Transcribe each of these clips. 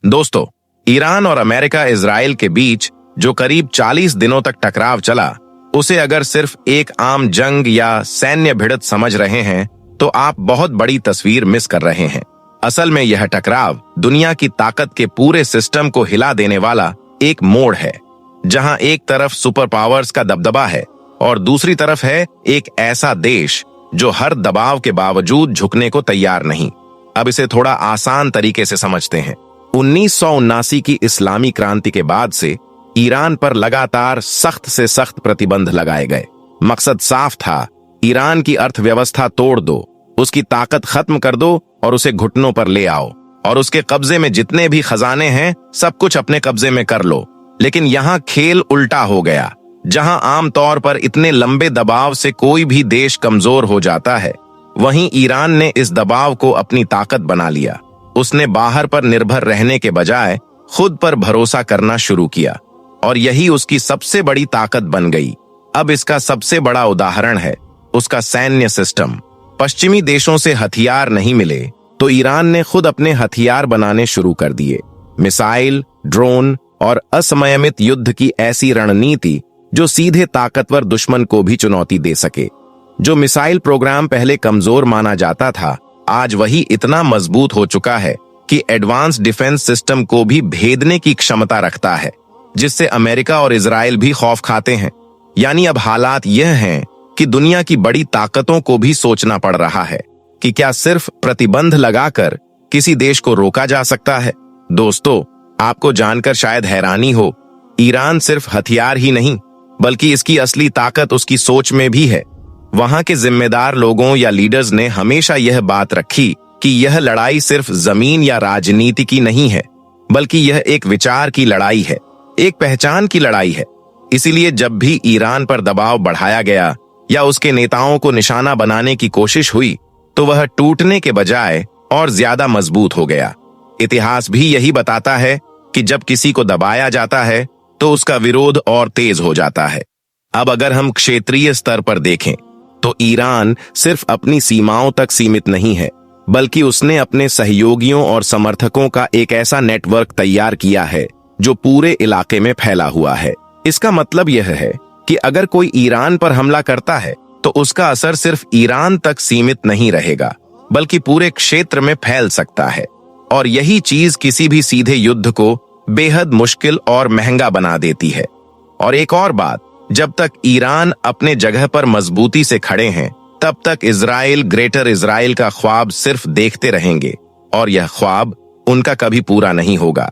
दोस्तों, ईरान और America Israel के बीच जो करीब 40 दिनों तक टकराव चला, उसे अगर सिर्फ एक आम जंग या सैन्य भिड़ंत समझ रहे हैं तो आप बहुत बड़ी तस्वीर मिस कर रहे हैं। असल में यह टकराव दुनिया की ताकत के पूरे सिस्टम को हिला देने वाला एक मोड़ है, जहां एक तरफ सुपर पावर्स का दबदबा है और दूसरी तरफ है एक ऐसा देश जो हर दबाव के बावजूद झुकने को तैयार नहीं। अब इसे थोड़ा आसान तरीके से समझते हैं। 1979 की इस्लामी क्रांति के बाद से ईरान पर लगातार सख्त से सख्त प्रतिबंध लगाए गए। मकसद साफ था, ईरान की अर्थव्यवस्था तोड़ दो, उसकी ताकत खत्म कर दो और उसे घुटनों पर ले आओ, और उसके कब्जे में जितने भी खजाने हैं सब कुछ अपने कब्जे में कर लो। लेकिन यहाँ खेल उल्टा हो गया। जहां आमतौर पर इतने लंबे दबाव से कोई भी देश कमजोर हो जाता है, वहीं ईरान ने इस दबाव को अपनी ताकत बना लिया। उसने बाहर पर निर्भर रहने के बजाय खुद पर भरोसा करना शुरू किया और यही उसकी सबसे बड़ी ताकत बन गई। अब इसका सबसे बड़ा उदाहरण है उसका सैन्य सिस्टम। पश्चिमी देशों से हथियार नहीं मिले तो ईरान ने खुद अपने हथियार बनाने शुरू कर दिए। मिसाइल, ड्रोन और असंयमित युद्ध की ऐसी रणनीति जो सीधे ताकतवर दुश्मन को भी चुनौती दे सके। जो मिसाइल प्रोग्राम पहले कमजोर माना जाता था, आज वही इतना मजबूत हो चुका है कि एडवांस डिफेंस सिस्टम को भी भेदने की क्षमता रखता है, जिससे अमेरिका और इजराइल भी खौफ खाते हैं। यानी अब हालात यह हैं कि दुनिया की बड़ी ताकतों को भी सोचना पड़ रहा है कि क्या सिर्फ प्रतिबंध लगाकर किसी देश को रोका जा सकता है। दोस्तों, आपको जानकर शायद हैरानी हो, ईरान सिर्फ हथियार ही नहीं बल्कि इसकी असली ताकत उसकी सोच में भी है। वहां के जिम्मेदार लोगों या लीडर्स ने हमेशा यह बात रखी कि यह लड़ाई सिर्फ जमीन या राजनीति की नहीं है, बल्कि यह एक विचार की लड़ाई है, एक पहचान की लड़ाई है। इसीलिए जब भी ईरान पर दबाव बढ़ाया गया या उसके नेताओं को निशाना बनाने की कोशिश हुई, तो वह टूटने के बजाय और ज्यादा मजबूत हो गया। इतिहास भी यही बताता है कि जब किसी को दबाया जाता है तो उसका विरोध और तेज हो जाता है। अब अगर हम क्षेत्रीय स्तर पर देखें तो ईरान सिर्फ अपनी सीमाओं तक सीमित नहीं है, बल्कि उसने अपने सहयोगियों और समर्थकों का एक ऐसा नेटवर्क तैयार किया है जो पूरे इलाके में फैला हुआ है। इसका मतलब यह है कि अगर कोई ईरान पर हमला करता है तो उसका असर सिर्फ ईरान तक सीमित नहीं रहेगा, बल्कि पूरे क्षेत्र में फैल सकता है। और यही चीज किसी भी सीधे युद्ध को बेहद मुश्किल और महंगा बना देती है। और एक और बात, जब तक ईरान अपने जगह पर मजबूती से खड़े हैं, तब तक इजराइल ग्रेटर इजराइल का ख्वाब सिर्फ देखते रहेंगे और यह ख्वाब उनका कभी पूरा नहीं होगा।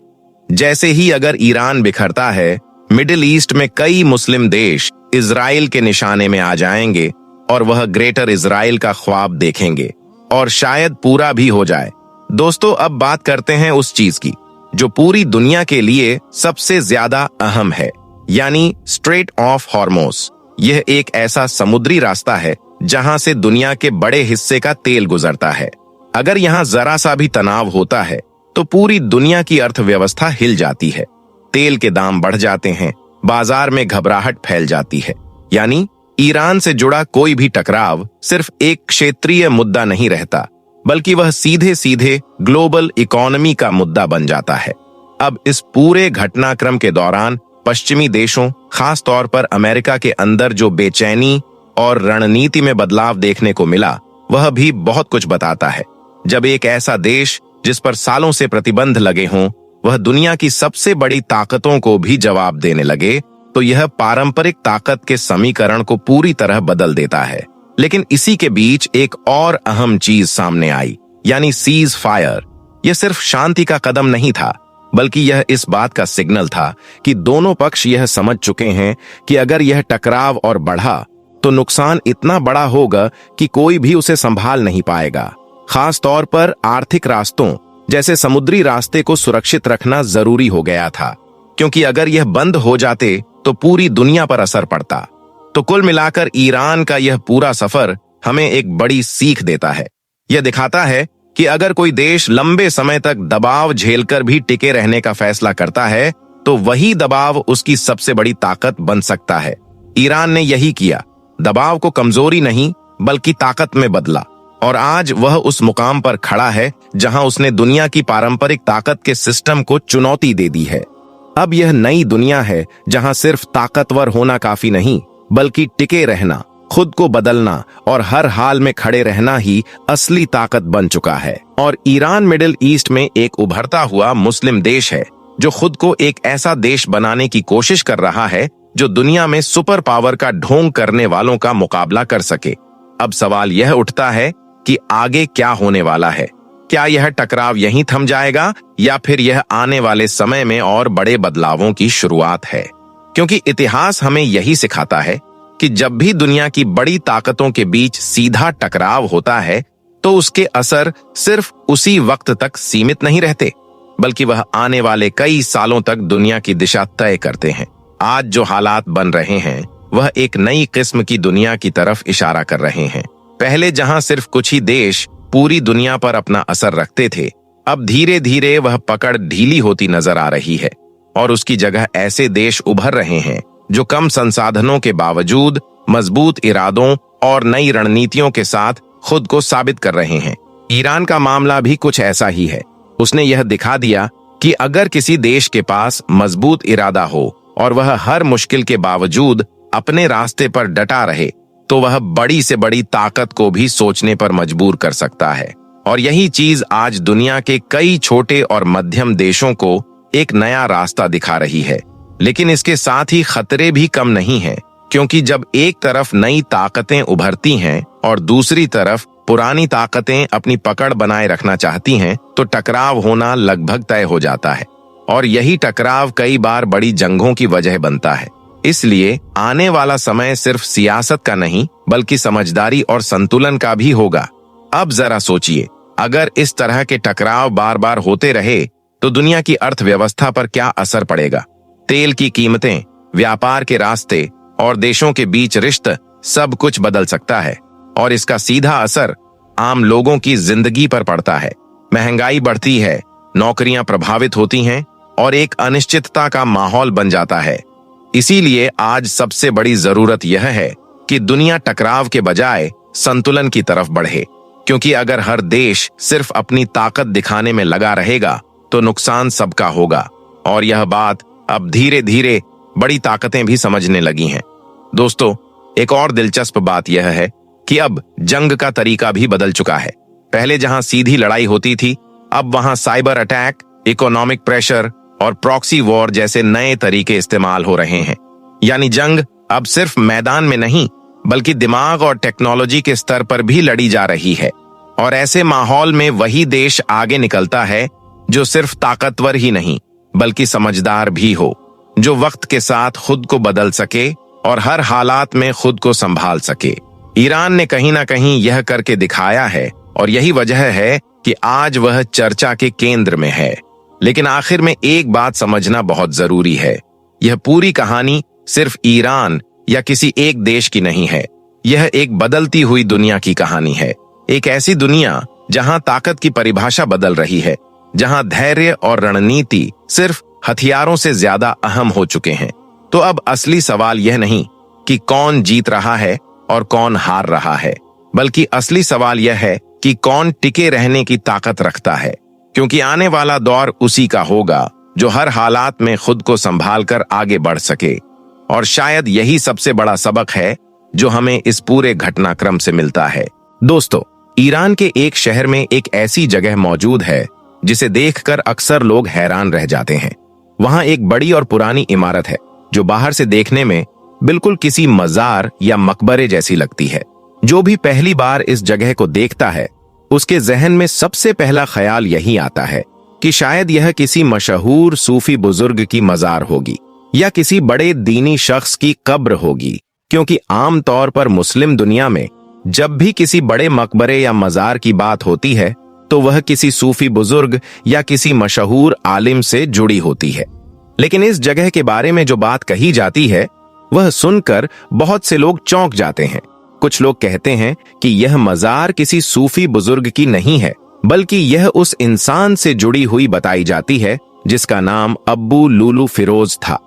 जैसे ही अगर ईरान बिखरता है, मिडिल ईस्ट में कई मुस्लिम देश इजराइल के निशाने में आ जाएंगे और वह ग्रेटर इजराइल का ख्वाब देखेंगे और शायद पूरा भी हो जाए। दोस्तों, अब बात करते हैं उस चीज की जो पूरी दुनिया के लिए सबसे ज्यादा अहम है, यानी स्ट्रेट ऑफ हॉर्मोस। यह एक ऐसा समुद्री रास्ता है जहां से दुनिया के बड़े हिस्से का तेल गुजरता है। अगर यहां जरा सा भी तनाव होता है तो पूरी दुनिया की अर्थव्यवस्था हिल जाती है, तेल के दाम बढ़ जाते हैं, बाजार में घबराहट फैल जाती है। यानी ईरान से जुड़ा कोई भी टकराव सिर्फ एक क्षेत्रीय मुद्दा नहीं रहता, बल्कि वह सीधे सीधे ग्लोबल इकोनॉमी का मुद्दा बन जाता है। अब इस पूरे घटनाक्रम के दौरान पश्चिमी देशों, खास तौर पर अमेरिका के अंदर जो बेचैनी और रणनीति में बदलाव देखने को मिला, वह भी बहुत कुछ बताता है। जब एक ऐसा देश जिस पर सालों से प्रतिबंध लगे हों, वह दुनिया की सबसे बड़ी ताकतों को भी जवाब देने लगे, तो यह पारंपरिक ताकत के समीकरण को पूरी तरह बदल देता है। लेकिन इसी के बीच एक और अहम चीज सामने आई, यानी सीज फायर। यह सिर्फ शांति का कदम नहीं था, बल्कि यह इस बात का सिग्नल था कि दोनों पक्ष यह समझ चुके हैं कि अगर यह टकराव और बढ़ा तो नुकसान इतना बड़ा होगा कि कोई भी उसे संभाल नहीं पाएगा। खास तौर पर आर्थिक रास्तों जैसे समुद्री रास्ते को सुरक्षित रखना जरूरी हो गया था, क्योंकि अगर यह बंद हो जाते तो पूरी दुनिया पर असर पड़ता। तो कुल मिलाकर ईरान का यह पूरा सफर हमें एक बड़ी सीख देता है। यह दिखाता है कि अगर कोई देश लंबे समय तक दबाव झेलकर भी टिके रहने का फैसला करता है, तो वही दबाव उसकी सबसे बड़ी ताकत बन सकता है। ईरान ने यही किया, दबाव को कमजोरी नहीं बल्कि ताकत में बदला, और आज वह उस मुकाम पर खड़ा है जहां उसने दुनिया की पारंपरिक ताकत के सिस्टम को चुनौती दे दी है। अब यह नई दुनिया है जहां सिर्फ ताकतवर होना काफी नहीं, बल्कि टिके रहना, खुद को बदलना और हर हाल में खड़े रहना ही असली ताकत बन चुका है। और ईरान मिडिल ईस्ट में एक उभरता हुआ मुस्लिम देश है जो खुद को एक ऐसा देश बनाने की कोशिश कर रहा है जो दुनिया में सुपर पावर का ढोंग करने वालों का मुकाबला कर सके। अब सवाल यह उठता है कि आगे क्या होने वाला है? क्या यह टकराव यहीं थम जाएगा या फिर यह आने वाले समय में और बड़े बदलावों की शुरुआत है? क्योंकि इतिहास हमें यही सिखाता है कि जब भी दुनिया की बड़ी ताकतों के बीच सीधा टकराव होता है तो उसके असर सिर्फ उसी वक्त तक सीमित नहीं रहते, बल्कि वह आने वाले कई सालों तक दुनिया की दिशा तय करते हैं। आज जो हालात बन रहे हैं वह एक नई किस्म की दुनिया की तरफ इशारा कर रहे हैं। पहले जहां सिर्फ कुछ ही देश पूरी दुनिया पर अपना असर रखते थे, अब धीरे धीरे वह पकड़ ढीली होती नजर आ रही है और उसकी जगह ऐसे देश उभर रहे हैं जो कम संसाधनों के बावजूद मजबूत इरादों और नई रणनीतियों के साथ खुद को साबित कर रहे हैं। ईरान का मामला भी कुछ ऐसा ही है। उसने यह दिखा दिया कि अगर किसी देश के पास मजबूत इरादा हो और वह हर मुश्किल के बावजूद अपने रास्ते पर डटा रहे तो वह बड़ी से बड़ी ताकत को भी सोचने पर मजबूर कर सकता है। और यही चीज आज दुनिया के कई छोटे और मध्यम देशों को एक नया रास्ता दिखा रही है। लेकिन इसके साथ ही खतरे भी कम नहीं हैं, क्योंकि जब एक तरफ नई ताकतें उभरती हैं और दूसरी तरफ पुरानी ताकतें अपनी पकड़ बनाए रखना चाहती हैं, तो टकराव होना लगभग तय हो जाता है। और यही टकराव कई बार बड़ी जंगों की वजह बनता है। इसलिए आने वाला समय सिर्फ सियासत का नहीं, बल्कि समझदारी और संतुलन का भी होगा। अब जरा सोचिए, अगर इस तरह के टकराव बार बार होते रहे तो दुनिया की अर्थव्यवस्था पर क्या असर पड़ेगा? तेल की कीमतें, व्यापार के रास्ते और देशों के बीच रिश्ते, सब कुछ बदल सकता है। और इसका सीधा असर आम लोगों की जिंदगी पर पड़ता है। महंगाई बढ़ती है, नौकरियां प्रभावित होती हैं और एक अनिश्चितता का माहौल बन जाता है। इसीलिए आज सबसे बड़ी जरूरत यह है कि दुनिया टकराव के बजाय संतुलन की तरफ बढ़े, क्योंकि अगर हर देश सिर्फ अपनी ताकत दिखाने में लगा रहेगा तो नुकसान सबका होगा। और यह बात अब धीरे धीरे बड़ी ताकतें भी समझने लगी हैं। दोस्तों, एक और दिलचस्प बात यह है कि अब जंग का तरीका भी बदल चुका है। पहले जहां सीधी लड़ाई होती थी, अब वहां साइबर अटैक, इकोनॉमिक प्रेशर और प्रॉक्सी वॉर जैसे नए तरीके इस्तेमाल हो रहे हैं। यानी जंग अब सिर्फ मैदान में नहीं, बल्कि दिमाग और टेक्नोलॉजी के स्तर पर भी लड़ी जा रही है। और ऐसे माहौल में वही देश आगे निकलता है जो सिर्फ ताकतवर ही नहीं, बल्कि समझदार भी हो, जो वक्त के साथ खुद को बदल सके और हर हालात में खुद को संभाल सके। ईरान ने कहीं ना कहीं यह करके दिखाया है और यही वजह है कि आज वह चर्चा के केंद्र में है। लेकिन आखिर में एक बात समझना बहुत जरूरी है, यह पूरी कहानी सिर्फ ईरान या किसी एक देश की नहीं है। यह एक बदलती हुई दुनिया की कहानी है। एक ऐसी दुनिया जहां ताकत की परिभाषा बदल रही है, जहां धैर्य और रणनीति सिर्फ हथियारों से ज्यादा अहम हो चुके हैं। तो अब असली सवाल यह नहीं कि कौन जीत रहा है और कौन हार रहा है, बल्कि असली सवाल यह है कि कौन टिके रहने की ताकत रखता है। क्योंकि आने वाला दौर उसी का होगा जो हर हालात में खुद को संभाल कर आगे बढ़ सके। और शायद यही सबसे बड़ा सबक है जो हमें इस पूरे घटनाक्रम से मिलता है। दोस्तों, ईरान के एक शहर में एक ऐसी जगह मौजूद है जिसे देखकर अक्सर लोग हैरान रह जाते हैं। वहां एक बड़ी और पुरानी इमारत है जो बाहर से देखने में बिल्कुल किसी मजार या मकबरे जैसी लगती है। जो भी पहली बार इस जगह को देखता है, उसके जहन में सबसे पहला ख्याल यही आता है कि शायद यह किसी मशहूर सूफी बुजुर्ग की मजार होगी या किसी बड़े दीनी शख्स की कब्र होगी। क्योंकि आम तौर पर मुस्लिम दुनिया में जब भी किसी बड़े मकबरे या मजार की बात होती है तो वह किसी सूफी बुजुर्ग या किसी मशहूर आलिम से जुड़ी होती है। लेकिन इस जगह के बारे में जो बात कही जाती है वह सुनकर बहुत से लोग चौंक जाते हैं। कुछ लोग कहते हैं कि यह मजार किसी सूफी बुजुर्ग की नहीं है, बल्कि यह उस इंसान से जुड़ी हुई बताई जाती है जिसका नाम अब्बू लुलू फिरोज था।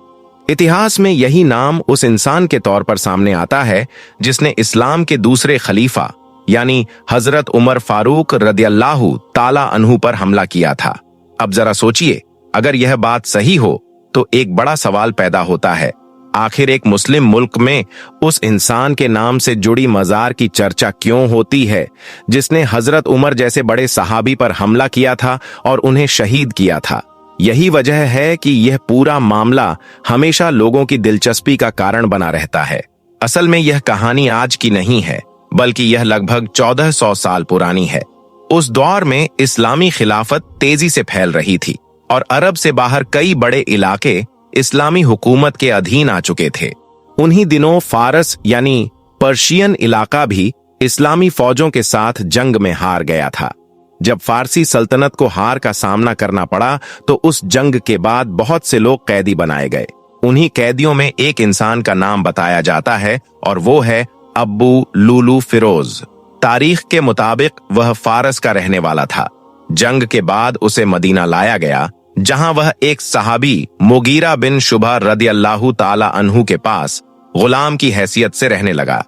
इतिहास में यही नाम उस इंसान के तौर पर सामने आता है जिसने इस्लाम के दूसरे खलीफा यानी हजरत उमर फारूक रदियल्लाहु ताला अन्हु पर हमला किया था। अब जरा सोचिए, अगर यह बात सही हो तो एक बड़ा सवाल पैदा होता है, आखिर एक मुस्लिम मुल्क में उस इंसान के नाम से जुड़ी मजार की चर्चा क्यों होती है जिसने हजरत उमर जैसे बड़े सहाबी पर हमला किया था और उन्हें शहीद किया था। यही वजह है कि यह पूरा मामला हमेशा लोगों की दिलचस्पी का कारण बना रहता है। असल में यह कहानी आज की नहीं है, बल्कि यह लगभग 1400 साल पुरानी है। उस दौर में इस्लामी खिलाफत तेजी से फैल रही थी और अरब से बाहर कई बड़े इलाके इस्लामी हुकूमत के अधीन आ चुके थे। उन्हीं दिनों फारस यानी पर्शियन इलाका भी इस्लामी फौजों के साथ जंग में हार गया था। जब फारसी सल्तनत को हार का सामना करना पड़ा तो उस जंग के बाद बहुत से लोग कैदी बनाए गए। उन्हीं कैदियों में एक इंसान का नाम बताया जाता है और वो है अब्बू लूलू फिरोज। तारीख के मुताबिक वह फारस का रहने वाला था। जंग के बाद उसे मदीना लाया गया, जहां वह एक सहाबी मुगीरा बिन शुबा रदियल्लाहु ताला अन्हु के पास गुलाम की हैसियत से रहने लगा।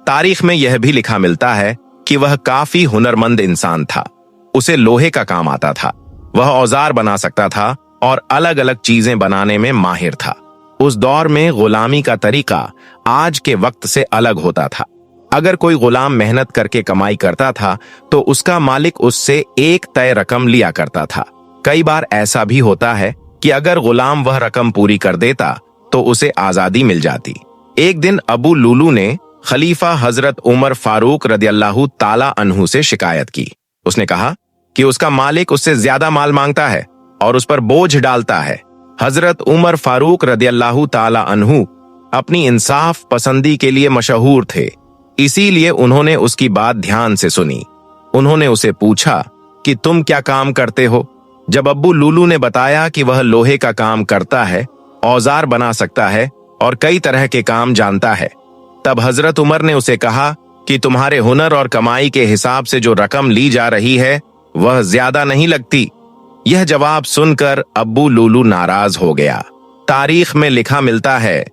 तारीख में यह भी लिखा मिलता है कि वह काफी हुनरमंद इंसान था। उसे लोहे का काम आता था, वह औजार बना सकता था और अलग अलग चीजें बनाने में माहिर था। उस दौर में गुलामी का तरीका आज के वक्त से अलग होता था। अगर कोई गुलाम मेहनत करके कमाई करता था तो उसका मालिक उससे एक तय रकम लिया करता था। कई बार ऐसा भी होता है कि अगर गुलाम वह रकम पूरी कर देता तो उसे आजादी मिल जाती। एक दिन अबू लूलू ने खलीफा हजरत उमर फारूक रदियल्लाहु ताला अन्हु से शिकायत की। उसने कहा कि उसका मालिक उससे ज्यादा माल मांगता है और उस पर बोझ डालता है। हजरत उमर फारूक रदियल्लाहु ताला अन्हु अपनी इंसाफ पसंदी के लिए मशहूर थे, इसीलिए उन्होंने उसकी बात ध्यान से सुनी। उन्होंने उसे पूछा कि तुम क्या काम करते हो? जब अब्बू लूलू ने बताया कि वह लोहे का काम करता है, औजार बना सकता है और कई तरह के काम जानता है, तब हजरत उमर ने उसे कहा कि तुम्हारे हुनर और कमाई के हिसाब से जो रकम ली जा रही है वह ज्यादा नहीं लगती। यह जवाब सुनकर अब्बू लूलू नाराज हो गया। तारीख में लिखा मिलता है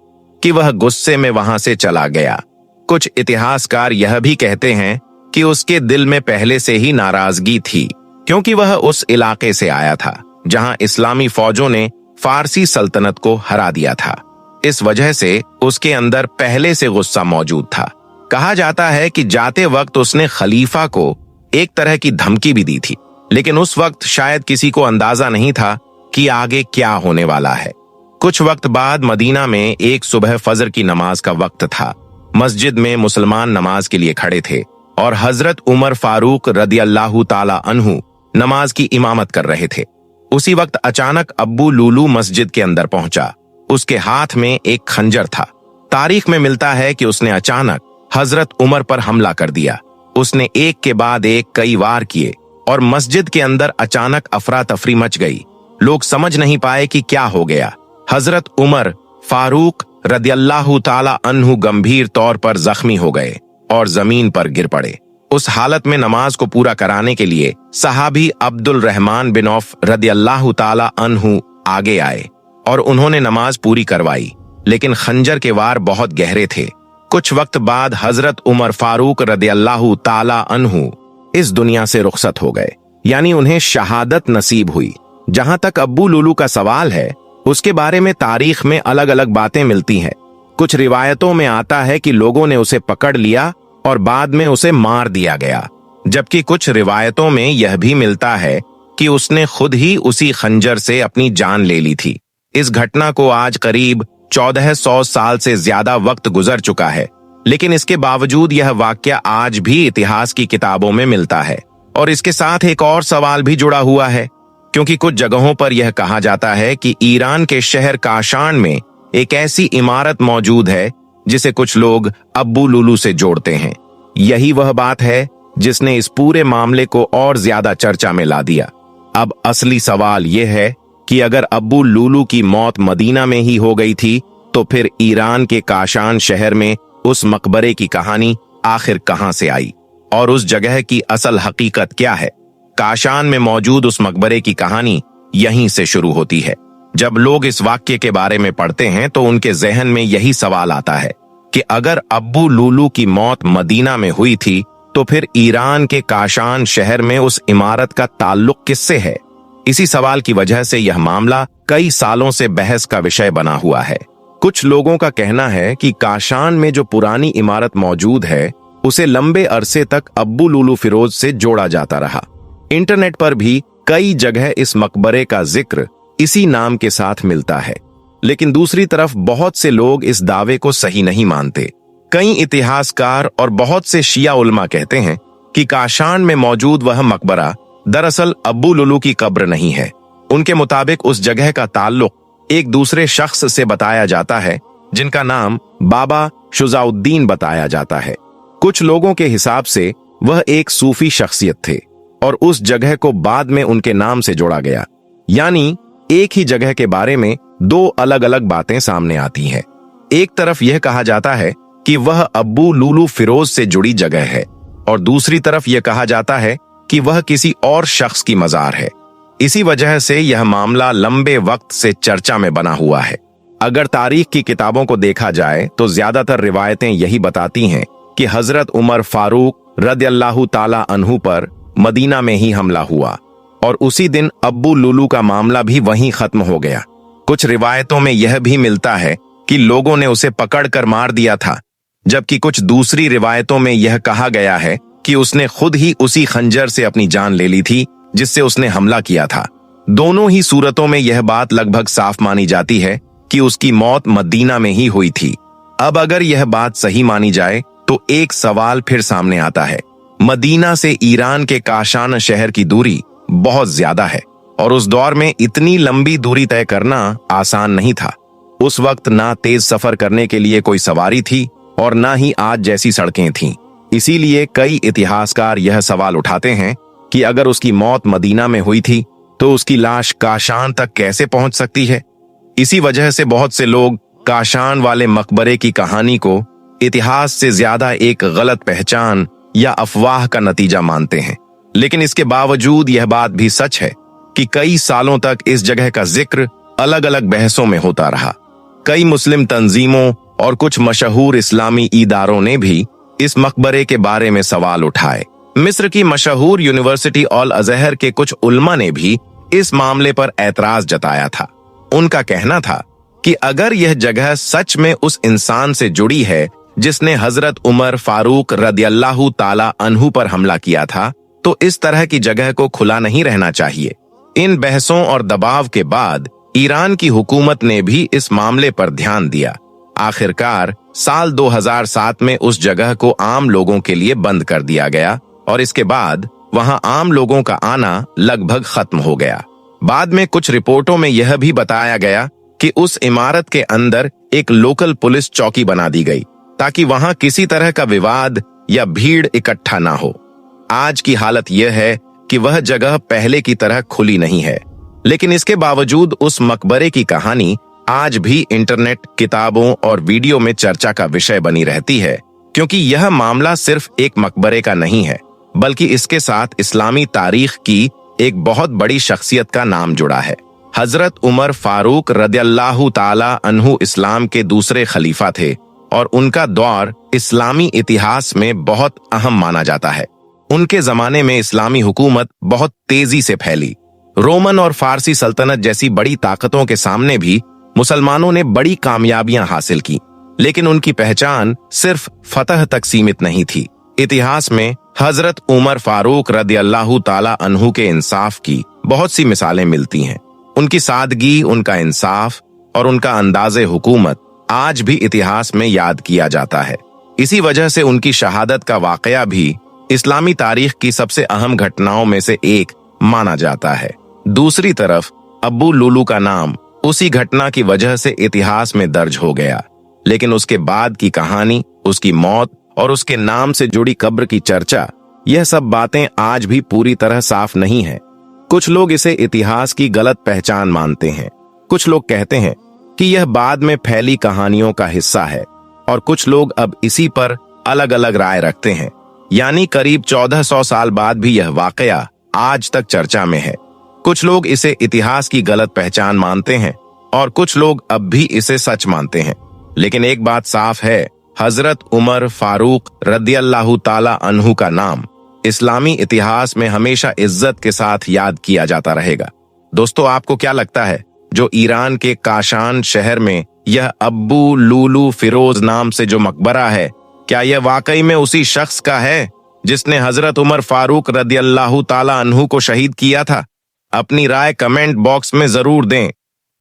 कि वह गुस्से में वहां से चला गया। कुछ इतिहासकार यह भी कहते हैं कि उसके दिल में पहले से ही नाराजगी थी, क्योंकि वह उस इलाके से आया था जहां इस्लामी फौजों ने फारसी सल्तनत को हरा दिया था। इस वजह से उसके अंदर पहले से गुस्सा मौजूद था। कहा जाता है कि जाते वक्त उसने खलीफा को एक तरह की धमकी भी दी थी, लेकिन उस वक्त शायद किसी को अंदाजा नहीं था कि आगे क्या होने वाला है। कुछ वक्त बाद मदीना में एक सुबह फजर की नमाज का वक्त था। मस्जिद में मुसलमान नमाज के लिए खड़े थे और हजरत उमर फारूक रदियल्लाहु ताला अन्हु नमाज की इमामत कर रहे थे। उसी वक्त अचानक अब्बू लूलू मस्जिद के अंदर पहुंचा। उसके हाथ में एक खंजर था। तारीख में मिलता है कि उसने अचानक हजरत उमर पर हमला कर दिया। उसने एक के बाद एक कई वार किए और मस्जिद के अंदर अचानक अफरा तफरी मच गई। लोग समझ नहीं पाए कि क्या हो गया। हजरत उमर फारूक रदियल्लाहु ताला अन्हु गंभीर तौर पर जख्मी हो गए और जमीन पर गिर पड़े। उस हालत में नमाज को पूरा कराने के लिए सहाबी अब्दुल रहमान बिन औफ रदियल्लाहु ताला अन्हु आगे आए और उन्होंने नमाज पूरी करवाई, लेकिन खंजर के वार बहुत गहरे थे। कुछ वक्त बाद हजरत उमर फारूक रदियल्लाहु ताला अन्हु इस दुनिया से रुखसत हो गए, यानी उन्हें शहादत नसीब हुई। जहां तक अब्बू लूलू का सवाल है, उसके बारे में तारीख में अलग अलग बातें मिलती हैं। कुछ रिवायतों में आता है कि लोगों ने उसे पकड़ लिया और बाद में उसे मार दिया गया, जबकि कुछ रिवायतों में यह भी मिलता है कि उसने खुद ही उसी खंजर से अपनी जान ले ली थी। इस घटना को आज करीब 1400 साल से ज्यादा वक्त गुजर चुका है, लेकिन इसके बावजूद यह वाकया आज भी इतिहास की किताबों में मिलता है। और इसके साथ एक और सवाल भी जुड़ा हुआ है, क्योंकि कुछ जगहों पर यह कहा जाता है कि ईरान के शहर काशान में एक ऐसी इमारत मौजूद है जिसे कुछ लोग अब्बू लूलू से जोड़ते हैं। यही वह बात है जिसने इस पूरे मामले को और ज्यादा चर्चा में ला दिया। अब असली सवाल यह है कि अगर अब्बू लूलू की मौत मदीना में ही हो गई थी, तो फिर ईरान के काशान शहर में उस मकबरे की कहानी आखिर कहां से आई और उस जगह की असल हकीकत क्या है? काशान में मौजूद उस मकबरे की कहानी यहीं से शुरू होती है। जब लोग इस वाक्य के बारे में पढ़ते हैं तो उनके जहन में यही सवाल आता है कि अगर अब्बू लूलू की मौत मदीना में हुई थी तो फिर ईरान के काशान शहर में उस इमारत का ताल्लुक किससे है? इसी सवाल की वजह से यह मामला कई सालों से बहस का विषय बना हुआ है। कुछ लोगों का कहना है कि काशान में जो पुरानी इमारत मौजूद है उसे लंबे अरसे तक अब्बू लुलू फिरोज से जोड़ा जाता रहा। इंटरनेट पर भी कई जगह इस मकबरे का जिक्र इसी नाम के साथ मिलता है, लेकिन दूसरी तरफ बहुत से लोग इस दावे को सही नहीं मानते। कई इतिहासकार और बहुत से शिया उलमा कहते हैं कि काशान में मौजूद वह मकबरा दरअसल अब्बू लुलू की कब्र नहीं है। उनके मुताबिक उस जगह का ताल्लुक एक दूसरे शख्स से बताया जाता है जिनका नाम बाबा शुजाउद्दीन बताया जाता है। कुछ लोगों के हिसाब से वह एक सूफी शख्सियत थे और उस जगह को बाद में उनके नाम से जोड़ा गया। यानी एक ही जगह के बारे में दो अलग अलग बातें सामने आती हैं। एक तरफ यह कहा जाता है कि वह अब्बू लुलू फिरोज से जुड़ी जगह है और दूसरी तरफ यह कहा जाता है कि वह किसी और शख्स की मजार है। इसी वजह से यह मामला लंबे वक्त से चर्चा में बना हुआ है। अगर तारीख की किताबों को देखा जाए तो ज्यादातर रिवायतें यही बताती हैं कि हजरत उमर फारूक रदियल्लाहु ताला अन्हु पर मदीना में ही हमला हुआ और उसी दिन अब्बू लुलू का मामला भी वहीं खत्म हो गया। कुछ रिवायतों में यह भी मिलता है कि लोगों ने उसे पकड़कर मार दिया था, जबकि कुछ दूसरी रिवायतों में यह कहा गया है कि उसने खुद ही उसी खंजर से अपनी जान ले ली थी जिससे उसने हमला किया था। दोनों ही सूरतों में यह बात लगभग साफ मानी जाती है कि उसकी मौत मदीना में ही हुई थी। अब अगर यह बात सही मानी जाए तो एक सवाल फिर सामने आता है। मदीना से ईरान के काशान शहर की दूरी बहुत ज्यादा है और उस दौर में इतनी लंबी दूरी तय करना आसान नहीं था। उस वक्त ना तेज सफर करने के लिए कोई सवारी थी और ना ही आज जैसी सड़कें थीं। इसीलिए कई इतिहासकार यह सवाल उठाते हैं कि अगर उसकी मौत मदीना में हुई थी तो उसकी लाश काशान तक कैसे पहुंच सकती है। इसी वजह से बहुत से लोग काशान वाले मकबरे की कहानी को इतिहास से ज्यादा एक गलत पहचान या अफवाह का नतीजा मानते हैं। लेकिन इसके बावजूद यह बात भी सच है कि कई सालों तक इस जगह का जिक्र अलग अलग बहसों में होता रहा। कई मुस्लिम तंजीमों और कुछ मशहूर इस्लामी इदारों ने भी इस मकबरे के बारे में सवाल उठाए। मिस्र की मशहूर यूनिवर्सिटी अल अजहर के कुछ उलमा ने भी इस मामले पर एतराज जताया था। उनका कहना था कि अगर यह जगह सच में उस इंसान से जुड़ी है जिसने हजरत उमर फारूक रदियल्लाहु ताला अन्हु पर हमला किया था, तो इस तरह की जगह को खुला नहीं रहना चाहिए। इन बहसों और दबाव के बाद ईरान की हुकूमत ने भी इस मामले पर ध्यान दिया। आखिरकार साल 2007 में उस जगह को आम लोगों के लिए बंद कर दिया गया और इसके बाद वहां आम लोगों का आना लगभग खत्म हो गया। बाद में कुछ रिपोर्टों में यह भी बताया गया कि उस इमारत के अंदर एक लोकल पुलिस चौकी बना दी गई ताकि वहां किसी तरह का विवाद या भीड़ इकट्ठा ना हो। आज की हालत यह है कि वह जगह पहले की तरह खुली नहीं है, लेकिन इसके बावजूद उस मकबरे की कहानी आज भी इंटरनेट, किताबों और वीडियो में चर्चा का विषय बनी रहती है, क्योंकि यह मामला सिर्फ एक मकबरे का नहीं है, बल्कि इसके साथ इस्लामी तारीख की एक बहुत बड़ी शख्सियत का नाम जुड़ा है। हजरत उमर फारूक रदियल्लाहु ताला अन्हु इस्लाम के दूसरे खलीफा थे और उनका दौर इस्लामी इतिहास में बहुत अहम माना जाता है। उनके जमाने में इस्लामी हुकूमत बहुत तेजी से फैली। रोमन और फारसी सल्तनत जैसी बड़ी ताकतों के सामने भी मुसलमानों ने बड़ी कामयाबियां हासिल की, लेकिन उनकी पहचान सिर्फ फतह तक सीमित नहीं थी। इतिहास में हजरत उमर फारूक रदियल्लाहु ताला अन्हु के इंसाफ की बहुत सी मिसालें मिलती हैं। उनकी सादगी, उनका इंसाफ और उनका अंदाज़े हुकूमत आज भी इतिहास में याद किया जाता है। इसी वजह से उनकी शहादत का वाकया भी इस्लामी तारीख की सबसे अहम घटनाओं में से एक माना जाता है। दूसरी तरफ अब्बू लुलू का नाम उसी घटना की वजह से इतिहास में दर्ज हो गया, लेकिन उसके बाद की कहानी, उसकी मौत और उसके नाम से जुड़ी कब्र की चर्चा, यह सब बातें आज भी पूरी तरह साफ नहीं है। कुछ लोग इसे इतिहास की गलत पहचान मानते हैं। कुछ लोग कहते हैं कि यह बाद में फैली कहानियों का हिस्सा है और कुछ लोग अब इसी पर अलग अलग राय रखते हैं। यानी करीब 1400 साल बाद भी यह वाकया आज तक चर्चा में है। कुछ लोग इसे इतिहास की गलत पहचान मानते हैं और कुछ लोग अब भी इसे सच मानते हैं। लेकिन एक बात साफ है, हजरत उमर फारूक रदियल्लाहु ताला अन्हु का नाम इस्लामी इतिहास में हमेशा इज्जत के साथ याद किया जाता रहेगा। दोस्तों, आपको क्या लगता है जो ईरान के काशान शहर में यह अब्बू लूलू फिरोज नाम से जो मकबरा है, क्या यह वाकई में उसी शख्स का है जिसने हजरत उमर फारूक रदियल्लाहु ताला अन्हु को शहीद किया था? अपनी राय कमेंट बॉक्स में जरूर दें।